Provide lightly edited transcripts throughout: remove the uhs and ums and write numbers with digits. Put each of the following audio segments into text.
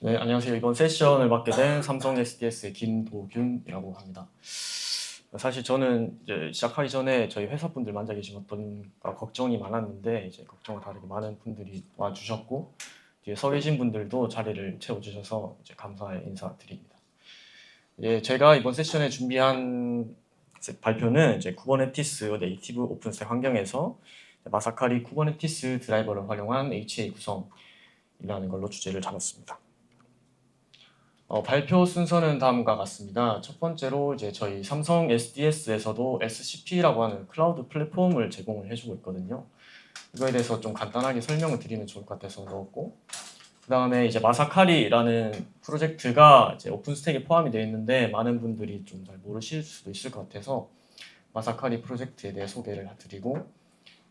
네, 안녕하세요. 이번 세션을 맡게 된 삼성 SDS의 김도균이라고 합니다. 사실 저는 이제 시작하기 전에 저희 회사분들 만나 계신 어떤 걱정이 많았는데 이제 걱정과 다르게 많은 분들이 와주셨고 뒤에 서 계신 분들도 자리를 채워주셔서 이제 감사의 인사드립니다. 예, 제가 이번 세션에 준비한 발표는 이제 쿠버네티스 네이티브 오픈스택 환경에서 마사카리 쿠버네티스 드라이버를 활용한 HA 구성이라는 걸로 주제를 잡았습니다. 발표 순서는 다음과 같습니다. 첫 번째로 이제 저희 삼성 SDS에서도 SCP라고 하는 클라우드 플랫폼을 제공을 해주고 있거든요. 이거에 대해서 좀 간단하게 설명을 드리면 좋을 것 같아서 넣었고, 그 다음에 이제 마사카리라는 프로젝트가 이제 오픈스택에 포함이 되어 있는데 많은 분들이 좀 잘 모르실 수도 있을 것 같아서 마사카리 프로젝트에 대해 소개를 드리고,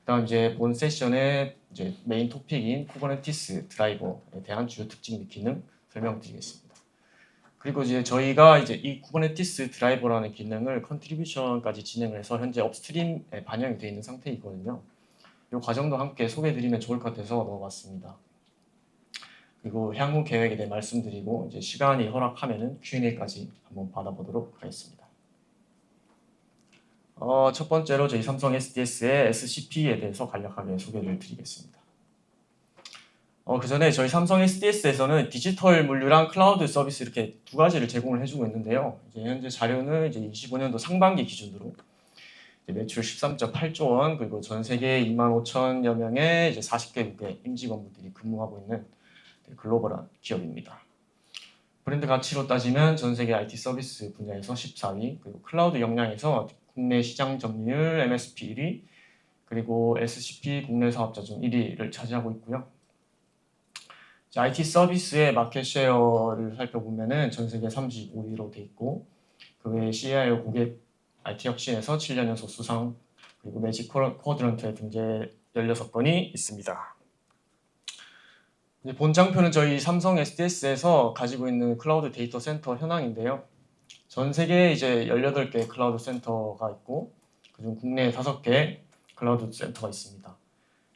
그다음 이제 본 세션의 이제 메인 토픽인 쿠버네티스 드라이버에 대한 주요 특징 및 기능 설명드리겠습니다. 그리고 이제 저희가 이제 이 쿠버네티스 드라이버라는 기능을 컨트리뷰션까지 진행을 해서 현재 업스트림에 반영이 되어 있는 상태이거든요. 이 과정도 함께 소개해드리면 좋을 것 같아서 넣어봤습니다. 그리고 향후 계획에 대해 말씀드리고 이제 시간이 허락하면은 Q&A까지 한번 받아보도록 하겠습니다. 첫 번째로 저희 삼성 SDS의 SCP에 대해서 간략하게 소개를 드리겠습니다. 그 전에 저희 삼성 SDS에서는 디지털 물류랑 클라우드 서비스 이렇게 두 가지를 제공을 해주고 있는데요. 이제 현재 자료는 이제 25년도 상반기 기준으로 매출 13.8조 원, 그리고 전 세계 25,000여 명의 이제 40개국의 임직원분들이 근무하고 있는 글로벌한 기업입니다. 브랜드 가치로 따지면 전 세계 IT 서비스 분야에서 14위, 그리고 클라우드 역량에서 국내 시장 점유율 MSP 1위, 그리고 SCP 국내 사업자 중 1위를 차지하고 있고요. IT 서비스의 마켓 쉐어를 살펴보면은 전 세계 35위로 돼 있고, 그 외에 CIO 고객 IT 혁신에서 7년 연속 수상, 그리고 매직 쿼드런트에 등재 16건이 있습니다. 본장표는 저희 삼성 SDS에서 가지고 있는 클라우드 데이터 센터 현황인데요. 전 세계에 이제 18개 클라우드 센터가 있고, 그중 국내에 5개 클라우드 센터가 있습니다.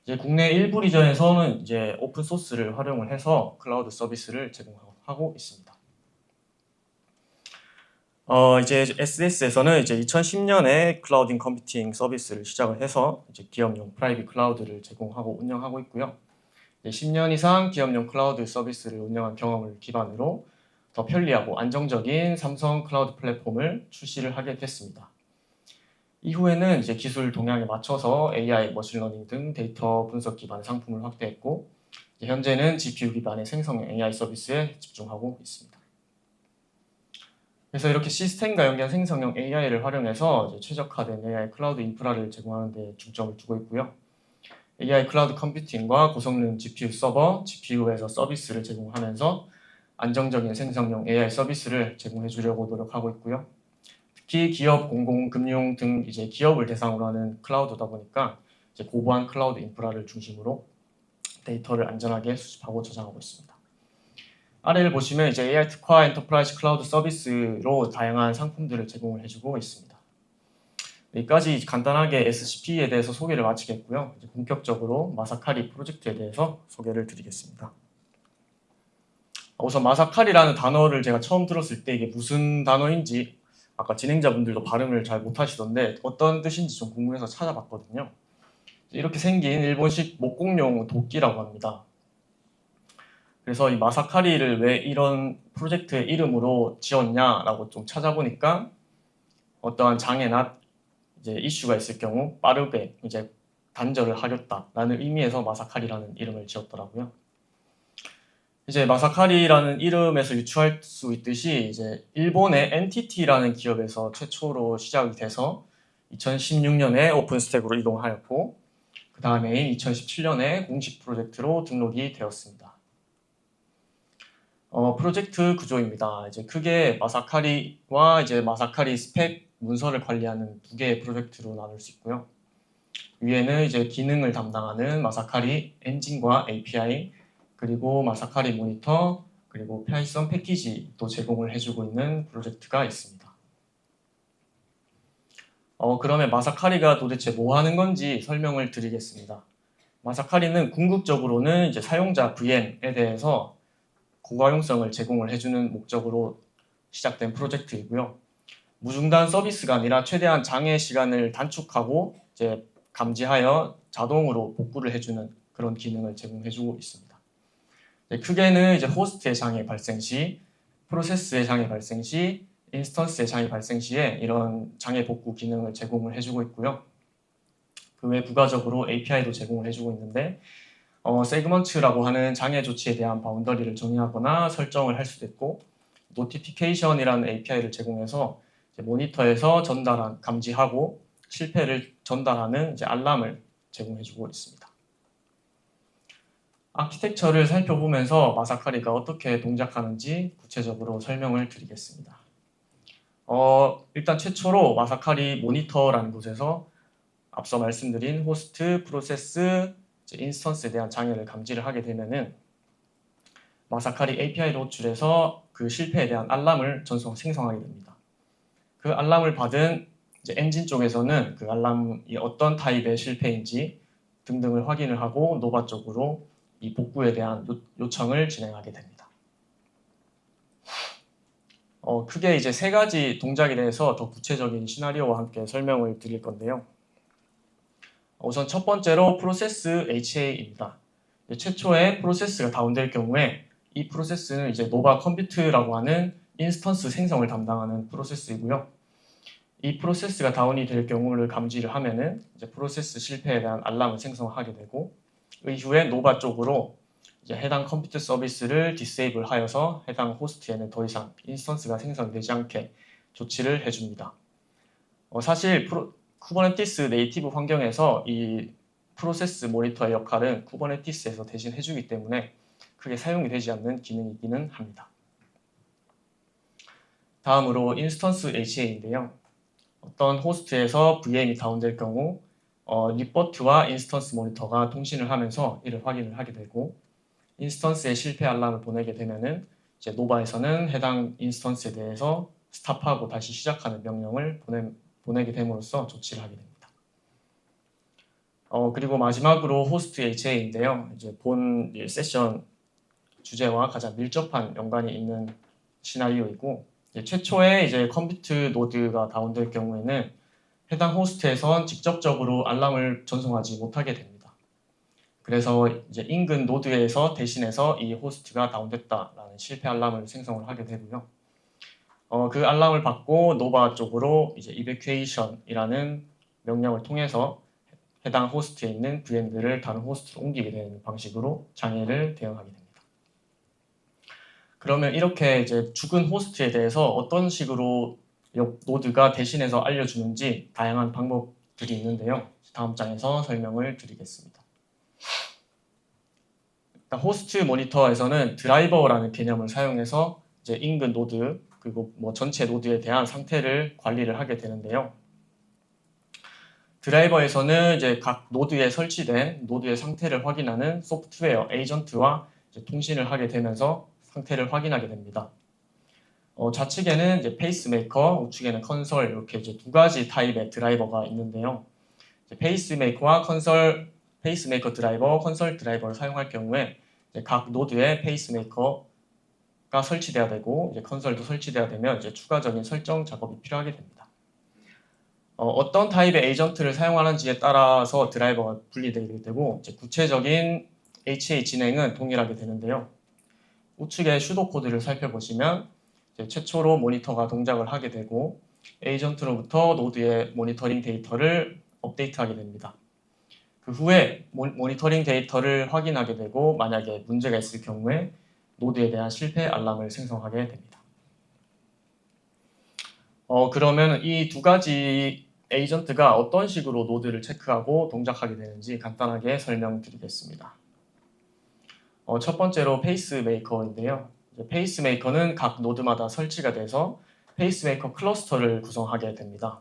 이제 국내 일부 리전에서는 이제 오픈 소스를 활용을 해서 클라우드 서비스를 제공하고 있습니다. 이제 SDS에서는 이제 2010년에 클라우드 컴퓨팅 서비스를 시작을 해서 이제 기업용 프라이빗 클라우드를 제공하고 운영하고 있고요. 10년 이상 기업용 클라우드 서비스를 운영한 경험을 기반으로 더 편리하고 안정적인 삼성 클라우드 플랫폼을 출시를 하게 됐습니다. 이후에는 이제 기술 동향에 맞춰서 AI, 머신러닝 등 데이터 분석 기반의 상품을 확대했고, 현재는 GPU 기반의 생성형 AI 서비스에 집중하고 있습니다. 그래서 이렇게 시스템과 연계한 생성형 AI를 활용해서 최적화된 AI 클라우드 인프라를 제공하는 데 중점을 두고 있고요. AI 클라우드 컴퓨팅과 고성능 GPU 서버, GPU에서 서비스를 제공하면서 안정적인 생성형 AI 서비스를 제공해 주려고 노력하고 있고요. 특히 기업, 공공, 금융 등 이제 기업을 대상으로 하는 클라우드다 보니까 이제 고보안 클라우드 인프라를 중심으로 데이터를 안전하게 수집하고 저장하고 있습니다. 아래를 보시면 이제 AI 특화 엔터프라이즈 클라우드 서비스로 다양한 상품들을 제공을 해주고 있습니다. 여기까지 간단하게 SCP에 대해서 소개를 마치겠고요. 이제 본격적으로 마사카리 프로젝트에 대해서 소개를 드리겠습니다. 우선 마사카리라는 단어를 제가 처음 들었을 때 이게 무슨 단어인지 아까 진행자분들도 발음을 잘 못하시던데 어떤 뜻인지 좀 궁금해서 찾아봤거든요. 이렇게 생긴 일본식 목공용 도끼라고 합니다. 그래서 이 마사카리를 왜 이런 프로젝트의 이름으로 지었냐라고 좀 찾아보니까 어떠한 장애나 이제 이슈가 있을 경우 빠르게 이제 단절을 하겠다라는 의미에서 마사카리라는 이름을 지었더라고요. 이제 마사카리라는 이름에서 유추할 수 있듯이 이제 일본의 NTT라는 기업에서 최초로 시작이 돼서 2016년에 오픈스택으로 이동하였고 그 다음에 2017년에 공식 프로젝트로 등록이 되었습니다. 프로젝트 구조입니다. 이제 크게 마사카리와 이제 마사카리 스펙 문서를 관리하는 두 개의 프로젝트로 나눌 수 있고요. 위에는 이제 기능을 담당하는 마사카리 엔진과 API, 그리고 마사카리 모니터, 그리고 파이썬 패키지도 제공을 해주고 있는 프로젝트가 있습니다. 그러면 마사카리가 도대체 뭐 하는 건지 설명을 드리겠습니다. 마사카리는 궁극적으로는 이제 사용자 VM에 대해서 고가용성을 제공을 해주는 목적으로 시작된 프로젝트이고요. 무중단 서비스가 아니라 최대한 장애 시간을 단축하고 이제 감지하여 자동으로 복구를 해주는 그런 기능을 제공해주고 있습니다. 크게는 이제 호스트의 장애 발생 시, 프로세스의 장애 발생 시, 인스턴스의 장애 발생 시에 이런 장애 복구 기능을 제공을 해주고 있고요. 그 외 부가적으로 API도 제공을 해주고 있는데 세그먼트라고 하는 장애 조치에 대한 바운더리를 정의하거나 설정을 할 수도 있고 노티피케이션이라는 API를 제공해서 모니터에서 전달한 감지하고 실패를 전달하는 이제 알람을 제공해주고 있습니다. 아키텍처를 살펴보면서 마사카리가 어떻게 동작하는지 구체적으로 설명을 드리겠습니다. 일단 최초로 마사카리 모니터라는 곳에서 앞서 말씀드린 호스트, 프로세스, 인스턴스에 대한 장애를 감지를 하게 되면은 마사카리 API를 호출해서 그 실패에 대한 알람을 생성하게 됩니다. 그 알람을 받은 이제 엔진 쪽에서는 그 알람이 어떤 타입의 실패인지 등등을 확인을 하고 노바 쪽으로 이 복구에 대한 요청을 진행하게 됩니다. 크게 이제 세 가지 동작에 대해서 더 구체적인 시나리오와 함께 설명을 드릴 건데요. 우선 첫 번째로 프로세스 HA입니다. 최초에 프로세스가 다운될 경우에 이 프로세스는 이제 노바 컴퓨트라고 하는 인스턴스 생성을 담당하는 프로세스이고요. 이 프로세스가 다운이 될 경우를 감지를 하면은 이제 프로세스 실패에 대한 알람을 생성하게 되고 이후에 노바 쪽으로 이제 해당 컴퓨터 서비스를 디세이블 하여서 해당 호스트에는 더 이상 인스턴스가 생성되지 않게 조치를 해줍니다. 사실 쿠버네티스 네이티브 환경에서 이 프로세스 모니터의 역할은 쿠버네티스에서 대신 해주기 때문에 크게 사용이 되지 않는 기능이기는 합니다. 다음으로 인스턴스 HA인데요. 어떤 호스트에서 VM이 다운될 경우 리포트와 인스턴스 모니터가 통신을 하면서 이를 확인을 하게 되고 인스턴스의 실패 알람을 보내게 되면은 이제 노바에서는 해당 인스턴스에 대해서 스탑하고 다시 시작하는 명령을 보내게 됨으로써 조치를 하게 됩니다. 그리고 마지막으로 호스트 HA인데요. 이제 본 세션 주제와 가장 밀접한 연관이 있는 시나리오이고 최초에 이제 컴퓨트 노드가 다운될 경우에는 해당 호스트에선 직접적으로 알람을 전송하지 못하게 됩니다. 그래서 이제 인근 노드에서 대신해서 이 호스트가 다운됐다라는 실패 알람을 생성을 하게 되고요. 그 알람을 받고 노바 쪽으로 이제 evacuation이라는 명령을 통해서 해당 호스트에 있는 VM들을 다른 호스트로 옮기게 되는 방식으로 장애를 대응하게 됩니다. 그러면 이렇게 이제 죽은 호스트에 대해서 어떤 식으로 노드가 대신해서 알려주는지 다양한 방법들이 있는데요. 다음 장에서 설명을 드리겠습니다. 호스트 모니터에서는 드라이버라는 개념을 사용해서 이제 인근 노드 그리고 전체 노드에 대한 상태를 관리를 하게 되는데요. 드라이버에서는 이제 각 노드에 설치된 노드의 상태를 확인하는 소프트웨어 에이전트와 이제 통신을 하게 되면서 상태를 확인하게 됩니다. 좌측에는 이제 페이스메이커, 우측에는 컨솔 이렇게 이제 두 가지 타입의 드라이버가 있는데요. 페이스메이커와 페이스메이커 드라이버, 컨솔 드라이버를 사용할 경우에 각 노드에 페이스메이커가 설치돼야 되고 이제 컨솔도 설치돼야 되면 이제 추가적인 설정 작업이 필요하게 됩니다. 어떤 타입의 에이전트를 사용하는지에 따라서 드라이버가 분리되게 되고 이제 구체적인 HA 진행은 동일하게 되는데요. 우측의 슈도 코드를 살펴보시면 이제 최초로 모니터가 동작을 하게 되고 에이전트로부터 노드의 모니터링 데이터를 업데이트하게 됩니다. 그 후에 모니터링 데이터를 확인하게 되고 만약에 문제가 있을 경우에 노드에 대한 실패 알람을 생성하게 됩니다. 그러면 이 두 가지 에이전트가 어떤 식으로 노드를 체크하고 동작하게 되는지 간단하게 설명드리겠습니다. 첫 번째로 페이스메이커인데요. 페이스메이커는 각 노드마다 설치가 돼서 페이스메이커 클러스터를 구성하게 됩니다.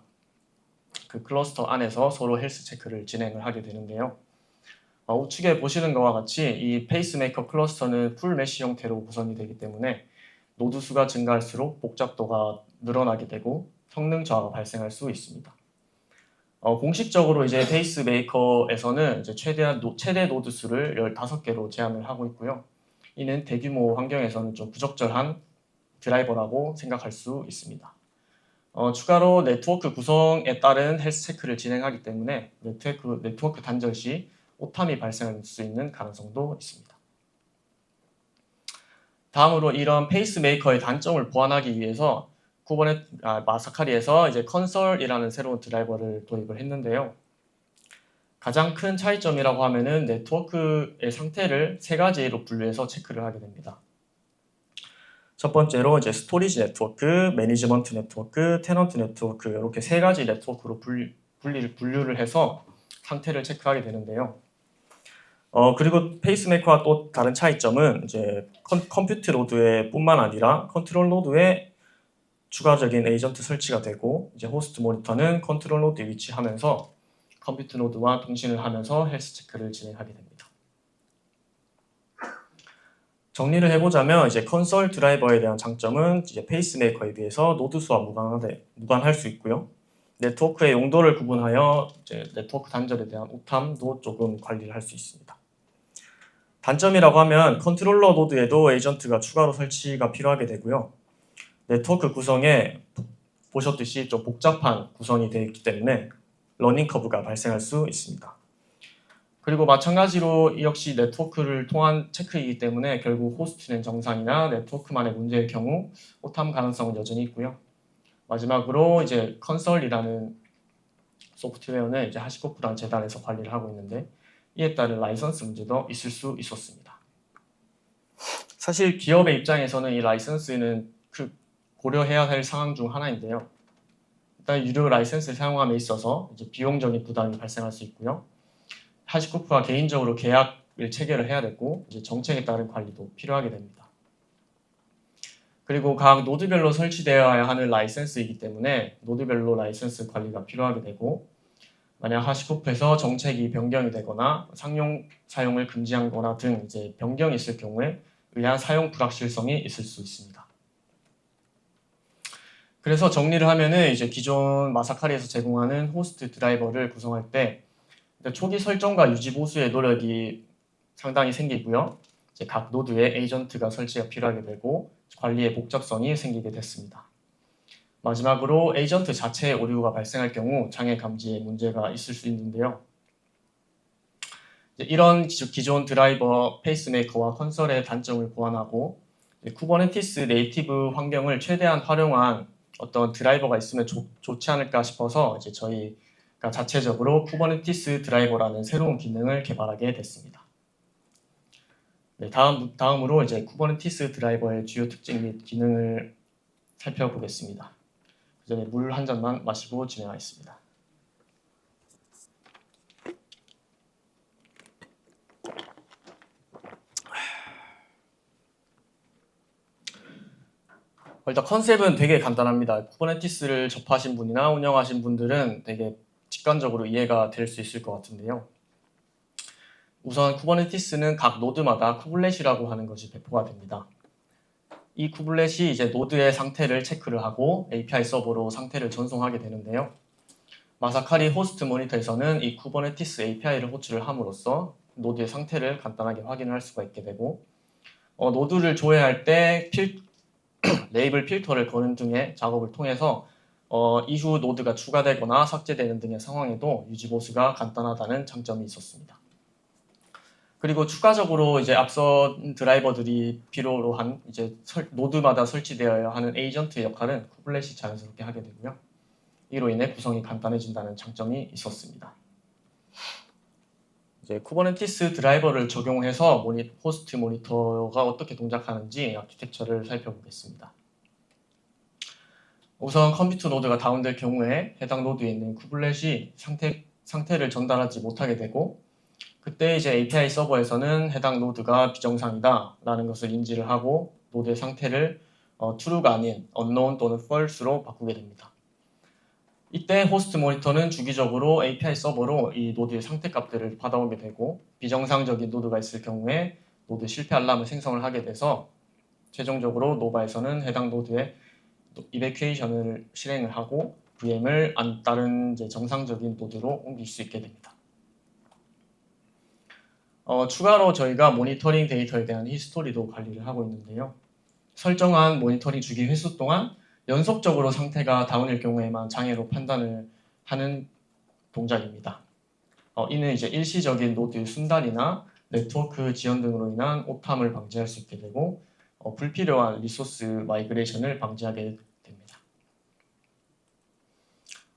그 클러스터 안에서 서로 헬스 체크를 진행을 하게 되는데요. 우측에 보시는 것과 같이 이 페이스메이커 클러스터는 풀 메쉬 형태로 구성이 되기 때문에 노드 수가 증가할수록 복잡도가 늘어나게 되고 성능 저하가 발생할 수 있습니다. 공식적으로 이제 페이스메이커에서는 이제 최대 노드 수를 15개로 제한을 하고 있고요. 이는 대규모 환경에서는 좀 부적절한 드라이버라고 생각할 수 있습니다. 추가로 네트워크 구성에 따른 헬스 체크를 진행하기 때문에 네트워크 단절 시 오탐이 발생할 수 있는 가능성도 있습니다. 다음으로 이런 페이스메이커의 단점을 보완하기 위해서 마사카리에서 이제 컨솔이라는 새로운 드라이버를 도입을 했는데요. 가장 큰 차이점이라고 하면은 네트워크의 상태를 세 가지로 분류해서 체크를 하게 됩니다. 첫 번째로 이제 스토리지 네트워크, 매니지먼트 네트워크, 테넌트 네트워크 이렇게 세 가지 네트워크로 분류를 해서 상태를 체크하게 되는데요. 그리고 페이스메이커와 또 다른 차이점은 이제 컴퓨트 노드에 뿐만 아니라 컨트롤 노드에 추가적인 에이전트 설치가 되고 이제 호스트 모니터는 컨트롤 노드에 위치하면서 컴퓨트 노드와 통신을 하면서 헬스 체크를 진행하게 됩니다. 정리를 해보자면 이제 컨솔 드라이버에 대한 장점은 이제 페이스메이커에 비해서 노드 수와 무관할 수 있고요. 네트워크의 용도를 구분하여 이제 네트워크 단절에 대한 오탐도 조금 관리를 할 수 있습니다. 단점이라고 하면 컨트롤러 노드에도 에이전트가 추가로 설치가 필요하게 되고요. 네트워크 구성에 보셨듯이 좀 복잡한 구성이 되어 있기 때문에 러닝 커브가 발생할 수 있습니다. 그리고 마찬가지로 역시 네트워크를 통한 체크이기 때문에 결국 호스트는 정상이나 네트워크만의 문제의 경우 오탐 가능성은 여전히 있고요. 마지막으로 이제 컨설이라는 소프트웨어는 이제 하시코프라는 재단에서 관리를 하고 있는데 이에 따른 라이선스 문제도 있을 수 있었습니다. 사실 기업의 입장에서는 이 라이선스는 고려해야 할 상황 중 하나인데요. 일단 유료 라이선스를 사용함에 있어서 이제 비용적인 부담이 발생할 수 있고요. 하시코프와 개인적으로 계약을 체결을 해야 되고 이제 정책에 따른 관리도 필요하게 됩니다. 그리고 각 노드별로 설치되어야 하는 라이선스이기 때문에 노드별로 라이선스 관리가 필요하게 되고 만약 하시코프에서 정책이 변경이 되거나 사용을 금지하거나 등 이제 변경이 있을 경우에 의한 사용 불확실성이 있을 수 있습니다. 그래서 정리를 하면은 이제 기존 마사카리에서 제공하는 호스트 드라이버를 구성할 때 초기 설정과 유지 보수의 노력이 상당히 생기고요. 이제 각 노드에 에이전트가 설치가 필요하게 되고 관리의 복잡성이 생기게 됐습니다. 마지막으로 에이전트 자체의 오류가 발생할 경우 장애 감지에 문제가 있을 수 있는데요. 이런 기존 드라이버 페이스메이커와 컨설의 단점을 보완하고 쿠버네티스 네이티브 환경을 최대한 활용한 어떤 드라이버가 있으면 좋지 않을까 싶어서 이제 저희가 자체적으로 쿠버네티스 드라이버라는 새로운 기능을 개발하게 됐습니다. 네, 다음으로 이제 쿠버네티스 드라이버의 주요 특징 및 기능을 살펴보겠습니다. 그 전에 물 한 잔만 마시고 진행하겠습니다. 일단 컨셉은 되게 간단합니다. 쿠버네티스를 접하신 분이나 운영하신 분들은 되게 직관적으로 이해가 될 수 있을 것 같은데요. 우선 쿠버네티스는 각 노드마다 쿠블렛이라고 하는 것이 배포가 됩니다. 이 쿠블렛이 이제 노드의 상태를 체크를 하고 API 서버로 상태를 전송하게 되는데요. 마사카리 호스트 모니터에서는 이 쿠버네티스 API를 호출을 함으로써 노드의 상태를 간단하게 확인할 수가 있게 되고 노드를 조회할 때 레이블 필터를 거는 등의 작업을 통해서 이후 노드가 추가되거나 삭제되는 등의 상황에도 유지 보수가 간단하다는 장점이 있었습니다. 그리고 추가적으로 이제 앞선 드라이버들이 필요로 한 이제 노드마다 설치되어야 하는 에이전트의 역할은 쿠블렛이 자연스럽게 하게 되고요. 이로 인해 구성이 간단해진다는 장점이 있었습니다. 이제 쿠버네티스 드라이버를 적용해서 호스트 모니터가 어떻게 동작하는지 아키텍처를 살펴보겠습니다. 우선 컴퓨터 노드가 다운될 경우에 해당 노드에 있는 쿠블렛이 상태를 전달하지 못하게 되고 그때 이제 API 서버에서는 해당 노드가 비정상이다 라는 것을 인지를 하고 노드의 상태를 true가 아닌 unknown 또는 false로 바꾸게 됩니다. 이때 호스트 모니터는 주기적으로 API 서버로 이 노드의 상태 값들을 받아오게 되고 비정상적인 노드가 있을 경우에 노드 실패 알람을 생성을 하게 돼서 최종적으로 노바에서는 해당 노드에 이베큐에이션을 실행을 하고 VM을 다른 이제 정상적인 노드로 옮길 수 있게 됩니다. 추가로 저희가 모니터링 데이터에 대한 히스토리도 관리를 하고 있는데요. 설정한 모니터링 주기 횟수 동안 연속적으로 상태가 다운일 경우에만 장애로 판단을 하는 동작입니다. 이는 이제 일시적인 노드 순단이나 네트워크 지연 등으로 인한 오탐을 방지할 수 있게 되고 불필요한 리소스 마이그레이션을 방지하게 됩니다.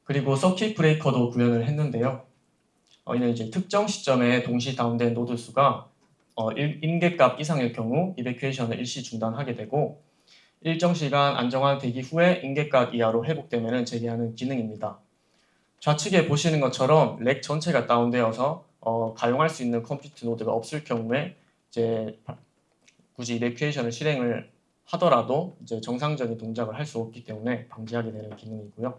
그리고 서킷 브레이커도 구현을 했는데요. 이는 이제 특정 시점에 동시 다운된 노드 수가 임계값 이상일 경우 이베큐에이션을 일시 중단하게 되고 일정 시간 안정화 대기 후에 임계값 이하로 회복되면 재개하는 기능입니다. 좌측에 보시는 것처럼 렉 전체가 다운되어서 가용할 수 있는 컴퓨트 노드가 없을 경우에 이제 굳이 이베큐에이션을 실행을 하더라도 이제 정상적인 동작을 할 수 없기 때문에 방지하게 되는 기능이고요.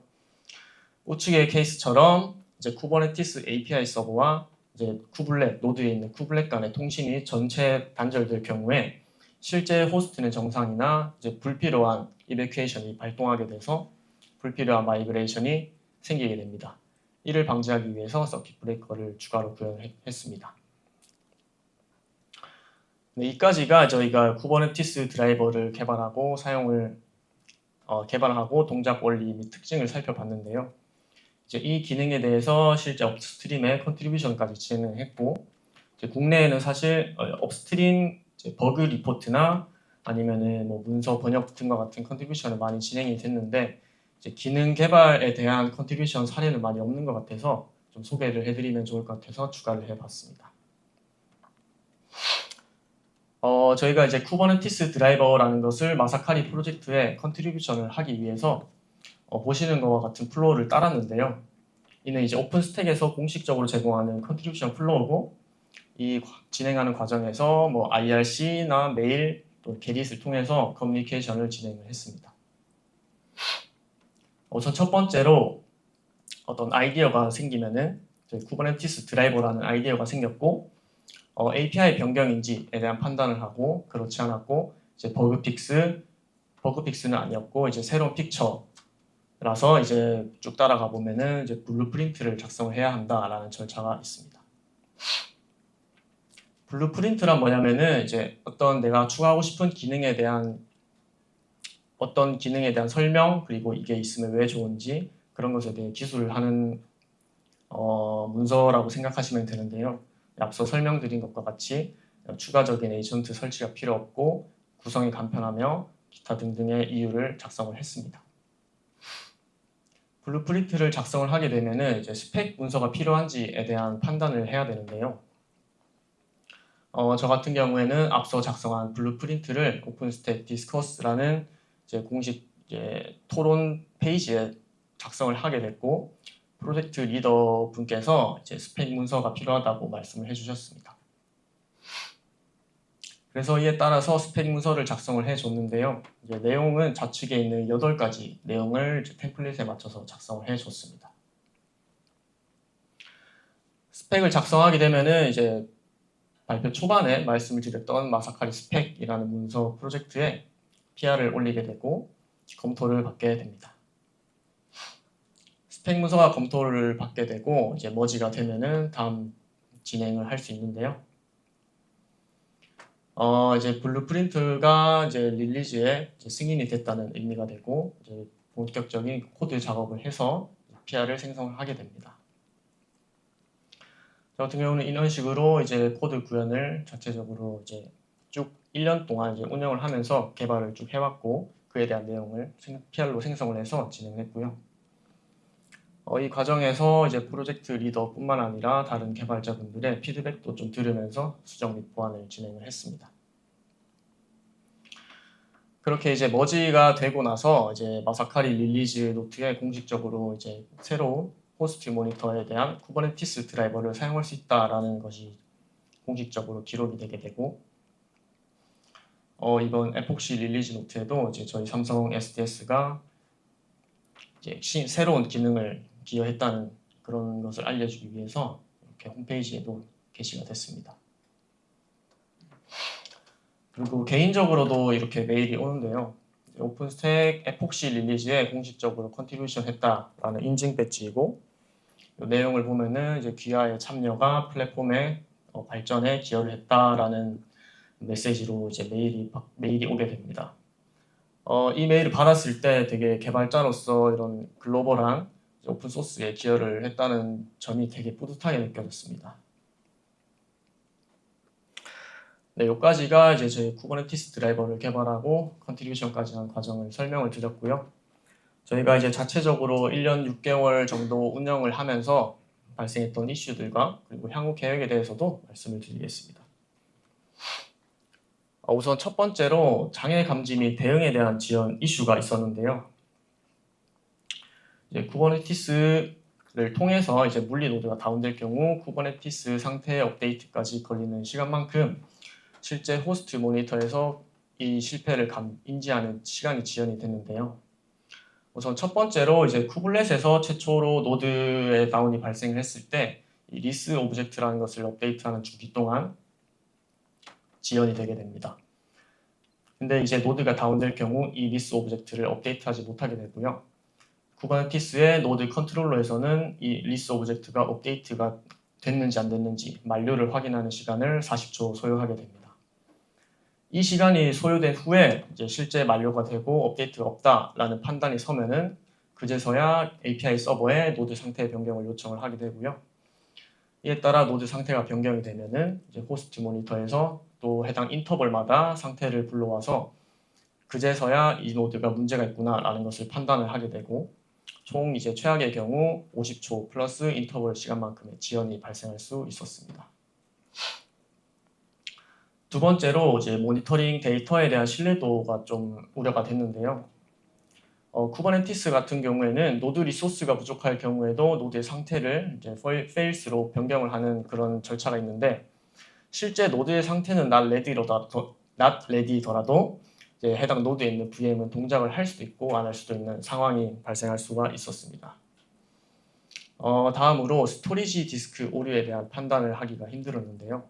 우측의 케이스처럼 이제 쿠버네티스 API 서버와 이제 쿠블렛 노드에 있는 쿠블렛 간의 통신이 전체 단절될 경우에 실제 호스트는 정상이나 이제 불필요한 이베큐에이션이 발동하게 돼서 불필요한 마이그레이션이 생기게 됩니다. 이를 방지하기 위해서 서킷 브레이커를 추가로 구현했습니다. 네, 이까지가 저희가 쿠버네티스 드라이버를 개발하고 개발하고 동작 원리 및 특징을 살펴봤는데요. 이제 이 기능에 대해서 실제 업스트림의 컨트리뷰션까지 진행했고, 이제 국내에는 사실 업스트림 버그 리포트나 아니면은 뭐 문서 번역 등과 같은 컨트리뷰션을 많이 진행이 됐는데, 이제 기능 개발에 대한 컨트리뷰션 사례는 많이 없는 것 같아서 좀 소개를 해드리면 좋을 것 같아서 추가를 해봤습니다. 저희가 이제 쿠버네티스 드라이버라는 것을 마사카리 프로젝트에 컨트리뷰션을 하기 위해서 보시는 것과 같은 플로우를 따랐는데요. 이는 이제 오픈스택에서 공식적으로 제공하는 컨트리뷰션 플로우고 이 진행하는 과정에서 뭐 IRC나 메일 또 게릿을 통해서 커뮤니케이션을 진행을 했습니다. 우선 첫 번째로 어떤 아이디어가 생기면은 쿠버네티스 드라이버라는 아이디어가 생겼고 API 변경인지에 대한 판단을 하고 그렇지 않았고 이제 버그픽스는 아니었고 이제 새로운 픽처라서 이제 쭉 따라가 보면은 이제 블루프린트를 작성을 해야 한다라는 절차가 있습니다. 블루프린트란 뭐냐면은 이제 어떤 내가 추가하고 싶은 기능에 대한 설명 그리고 이게 있으면 왜 좋은지 그런 것에 대해 기술을 하는 문서라고 생각하시면 되는데요. 앞서 설명드린 것과 같이 추가적인 에이전트 설치가 필요 없고 구성이 간편하며 기타 등등의 이유를 작성을 했습니다. 블루프린트를 작성을 하게 되면은 이제 스펙 문서가 필요한지에 대한 판단을 해야 되는데요. 저 같은 경우에는 앞서 작성한 블루프린트를 오픈스택 디스커스라는 이제 공식 토론 페이지에 작성을 하게 됐고 프로젝트 리더 분께서 이제 스펙 문서가 필요하다고 말씀을 해주셨습니다. 그래서 이에 따라서 스펙 문서를 작성을 해줬는데요. 이제 내용은 좌측에 있는 8가지 내용을 템플릿에 맞춰서 작성을 해줬습니다. 스펙을 작성하게 되면은 이제 발표 초반에 말씀을 드렸던 마사카리 스펙이라는 문서 프로젝트에 PR을 올리게 되고 검토를 받게 됩니다. 스펙 문서가 검토를 받게 되고 이제 머지가 되면은 다음 진행을 할 수 있는데요. 이제 블루프린트가 이제 릴리즈에 이제 승인이 됐다는 의미가 되고 이제 본격적인 코드 작업을 해서 PR을 생성하게 됩니다. 저 같은 경우는 이런 식으로 이제 코드 구현을 자체적으로 이제 쭉 1년 동안 이제 운영을 하면서 개발을 쭉 해왔고 그에 대한 내용을 PR로 생성을 해서 진행했고요. 이 과정에서 이제 프로젝트 리더뿐만 아니라 다른 개발자분들의 피드백도 좀 들으면서 수정 및 보완을 진행을 했습니다. 그렇게 이제 머지가 되고 나서 이제 마사카리 릴리즈 노트에 공식적으로 이제 새로운 호스트 모니터에 대한 쿠버네티스 드라이버를 사용할 수 있다라는 것이 공식적으로 기록이 되게 되고 이번 에폭시 릴리즈 노트에도 이제 저희 삼성 SDS가 이제 새로운 기능을 기여했다는 그런 것을 알려주기 위해서 이렇게 홈페이지에도 게시가 됐습니다. 그리고 개인적으로도 이렇게 메일이 오는데요. 오픈스택 에폭시 릴리즈에 공식적으로 컨트리뷰션 했다라는 인증 배지이고 이 내용을 보면은 이제 귀하의 참여가 플랫폼에 발전에 기여를 했다라는 메시지로 이제 메일이 오게 됩니다. 이 메일을 받았을 때 되게 개발자로서 이런 글로벌한 오픈 소스에 기여를 했다는 점이 되게 뿌듯하게 느껴졌습니다. 네, 여기까지가 이제 저희 쿠버네티스 드라이버를 개발하고 컨트리뷰션까지 한 과정을 설명을 드렸고요. 저희가 이제 자체적으로 1년 6개월 정도 운영을 하면서 발생했던 이슈들과 그리고 향후 계획에 대해서도 말씀을 드리겠습니다. 우선 첫 번째로 장애 감지 및 대응에 대한 지연 이슈가 있었는데요. 이제 쿠버네티스를 통해서 이제 물리 노드가 다운될 경우 쿠버네티스 상태 업데이트까지 걸리는 시간만큼 실제 호스트 모니터에서 이 실패를 인지하는 시간이 지연이 됐는데요. 우선 첫 번째로 이제 쿠블렛에서 최초로 노드의 다운이 발생을 했을 때 이 리스 오브젝트라는 것을 업데이트하는 주기 동안 지연이 되게 됩니다. 근데 이제 노드가 다운될 경우 이 리스 오브젝트를 업데이트하지 못하게 되고요. 쿠버네티스의 노드 컨트롤러에서는 이 리스 오브젝트가 업데이트가 됐는지 안 됐는지 만료를 확인하는 시간을 40초 소요하게 됩니다. 이 시간이 소요된 후에 이제 실제 만료가 되고 업데이트가 없다라는 판단이 서면은 그제서야 API 서버에 노드 상태 변경을 요청을 하게 되고요. 이에 따라 노드 상태가 변경이 되면은 이제 호스트 모니터에서 또 해당 인터벌마다 상태를 불러와서 그제서야 이 노드가 문제가 있구나라는 것을 판단을 하게 되고 총 이제 최악의 경우 50초 플러스 인터벌 시간만큼의 지연이 발생할 수 있었습니다. 두 번째로 이제 모니터링 데이터에 대한 신뢰도가 좀 우려가 됐는데요. 쿠버네티스 같은 경우에는 노드 리소스가 부족할 경우에도 노드의 상태를 이제 fails로 변경을 하는 그런 절차가 있는데 실제 노드의 상태는 not ready더라도 이제 해당 노드에 있는 VM은 동작을 할 수도 있고 안 할 수도 있는 상황이 발생할 수가 있었습니다. 다음으로 스토리지 디스크 오류에 대한 판단을 하기가 힘들었는데요.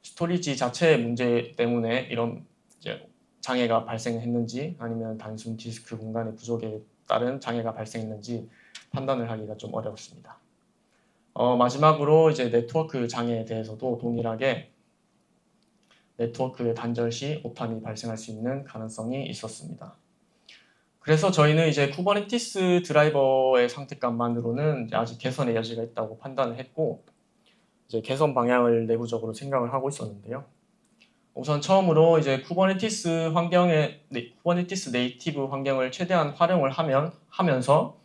스토리지 자체의 문제 때문에 이런 이제 장애가 발생했는지 아니면 단순 디스크 공간의 부족에 따른 장애가 발생했는지 판단을 하기가 좀 어려웠습니다. 마지막으로 이제 네트워크 장애에 대해서도 동일하게 네트워크의 단절 시 오탄이 발생할 수 있는 가능성이 있었습니다. 그래서 저희는 이제 쿠버네티스 드라이버의 상태값만으로는 이제 아직 개선의 여지가 있다고 판단을 했고 이제 개선 방향을 내부적으로 생각을 하고 있었는데요. 우선 처음으로 이제 쿠버네티스 네이티브 환경을 최대한 활용을 하면서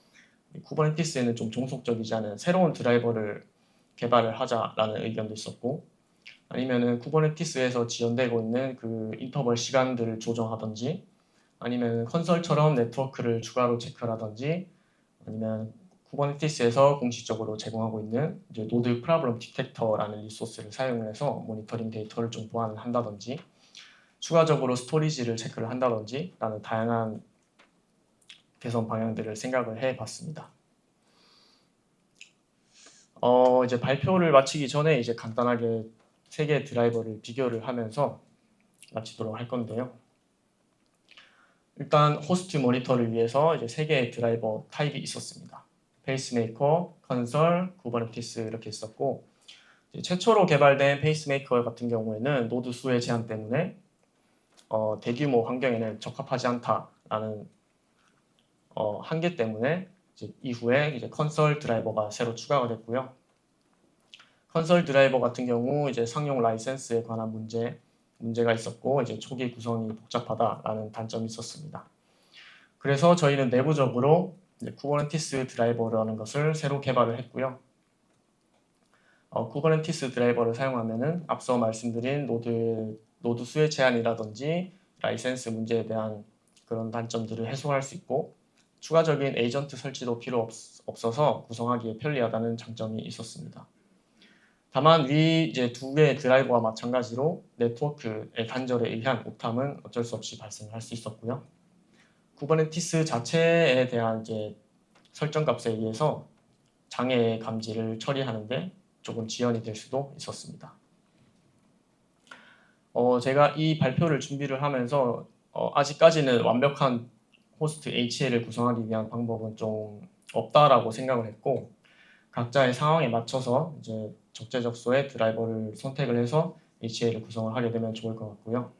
쿠버네티스에는 좀 종속적이지 않은 새로운 드라이버를 개발을 하자라는 의견도 있었고 아니면은 쿠버네티스에서 지연되고 있는 그 인터벌 시간들을 조정하든지 아니면 컨설처럼 네트워크를 추가로 체크하든지 아니면 쿠버네티스에서 공식적으로 제공하고 있는 이제 노드 프로블럼 디텍터라는 리소스를 사용해서 모니터링 데이터를 좀 보완을 한다든지 추가적으로 스토리지를 체크를 한다든지 라는 다양한 개선 방향들을 생각을 해봤습니다. 이제 발표를 마치기 전에 이제 간단하게 세 개의 드라이버를 비교를 하면서 마치도록 할 건데요. 일단 호스트 모니터를 위해서 이제 세 개의 드라이버 타입이 있었습니다. 페이스메이커, 컨설, 쿠버네티스 이렇게 있었고 최초로 개발된 페이스메이커 같은 경우에는 노드 수의 제한 때문에 대규모 환경에는 적합하지 않다라는 한계 때문에 이제 이후에 이제 컨설 드라이버가 새로 추가가 됐고요. 컨설 드라이버 같은 경우 이제 상용 라이센스에 관한 문제가 있었고 이제 초기 구성이 복잡하다라는 단점이 있었습니다. 그래서 저희는 내부적으로 쿠버네티스 드라이버라는 것을 새로 개발을 했고요. 쿠버네티스 드라이버를 사용하면은 앞서 말씀드린 노드 수의 제한이라든지 라이센스 문제에 대한 그런 단점들을 해소할 수 있고 추가적인 에이전트 설치도 필요 없어서 구성하기에 편리하다는 장점이 있었습니다. 다만 위 이제 두 개의 드라이버와 마찬가지로 네트워크의 단절에 의한 오탐은 어쩔 수 없이 발생할 수 있었고요. 쿠버네티스 자체에 대한 이제 설정 값에 의해서 장애 감지를 처리하는데 조금 지연이 될 수도 있었습니다. 제가 이 발표를 준비를 하면서 아직까지는 완벽한 호스트 HA를 구성하기 위한 방법은 좀 없다라고 생각을 했고 각자의 상황에 맞춰서 이제 적재적소에 드라이버를 선택을 해서 HA를 구성을 하게 되면 좋을 것 같고요.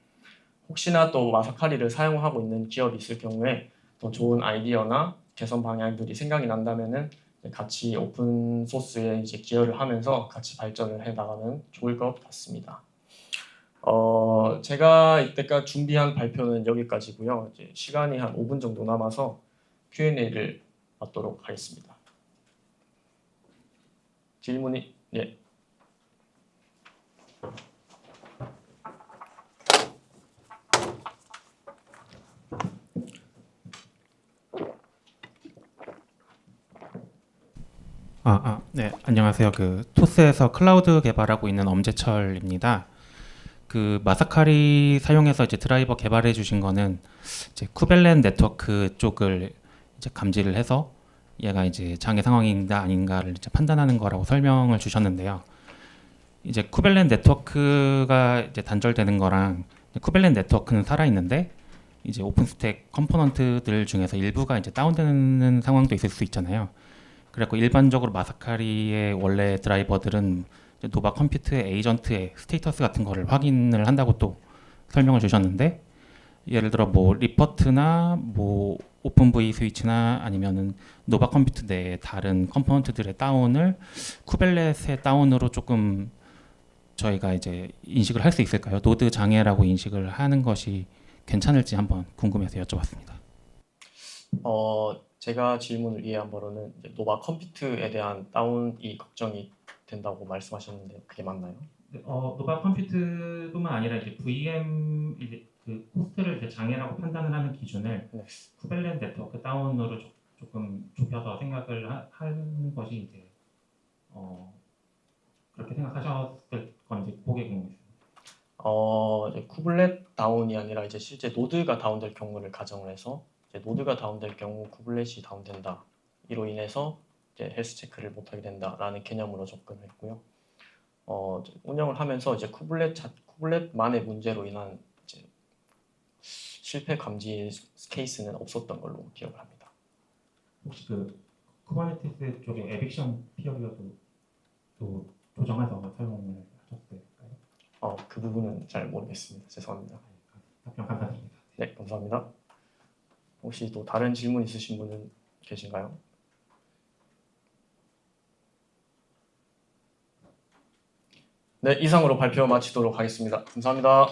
혹시나 또 마사카리를 사용하고 있는 기업이 있을 경우에 더 좋은 아이디어나 개선 방향들이 생각이 난다면은 같이 오픈 소스에 이제 기여를 하면서 같이 발전을 해 나가면 좋을 것 같습니다. 제가 이때까지 준비한 발표는 여기까지고요. 이제 시간이 한 5분 정도 남아서 Q&A를 받도록 하겠습니다. 질문이 예. 네, 안녕하세요. 그 토스에서 클라우드 개발하고 있는 엄재철입니다. 그 마사카리 사용해서 이제 드라이버 개발해 주신 거는 이제 쿠벨넷 네트워크 쪽을 이제 감지를 해서 얘가 이제 장애 상황인가 아닌가를 이제 판단하는 거라고 설명을 주셨는데요. 이제 쿠벨넷 네트워크가 이제 단절되는 거랑 쿠벨넷 네트워크는 살아 있는데 이제 오픈스택 컴포넌트들 중에서 일부가 이제 다운되는 상황도 있을 수 있잖아요. 그래갖고 일반적으로 마사카리의 원래 드라이버들은 이제 노바 컴퓨트의 에이전트의 스테이터스 같은 거를 확인을 한다고 또 설명을 주셨는데, 예를 들어 뭐 리퍼트나 뭐 오픈 V 스위치나 아니면은 노바 컴퓨트 내의 다른 컴포넌트들의 다운을 쿠벨넷의 다운으로 조금 저희가 이제 인식을 할 수 있을까요? 노드 장애라고 인식을 하는 것이 괜찮을지 한번 궁금해서 여쭤봤습니다. 제가 질문을 이해한 바로는 이제 노바 컴퓨트에 대한 다운이 걱정이 된다고 말씀하셨는데 그게 맞나요? 노바 컴퓨트뿐만 아니라 이제 VM 이제 그 호스트를 이제 장애라고 판단을 하는 기준을 네. 쿠벨넷 네트워크 다운으로 조금 좁혀서 생각을 하는 것이 이제 그렇게 생각하셨을 건지 그게 궁금해요. 이제 쿠블렛 다운이 아니라 이제 실제 노드가 다운될 경우를 가정을 해서 이제 노드가 다운될 경우 쿠블렛이 다운된다. 이로 인해서 이제 헬스 체크를 못하게 된다라는 개념으로 접근했고요. 이제 운영을 하면서 이제 쿠블렛만의 문제로 인한 이제 실패 감지 케이스는 없었던 걸로 기억을 합니다. 혹시 그 쿠버네티스 쪽에 에빅션 피어리어도 또 조정해서 사용을 하셨을까요? 그 부분은 잘 모르겠습니다. 죄송합니다. 답변 감사드립니다. 네, 감사합니다. 혹시 또 다른 질문 있으신 분은 계신가요? 네, 이상으로 발표 마치도록 하겠습니다. 감사합니다.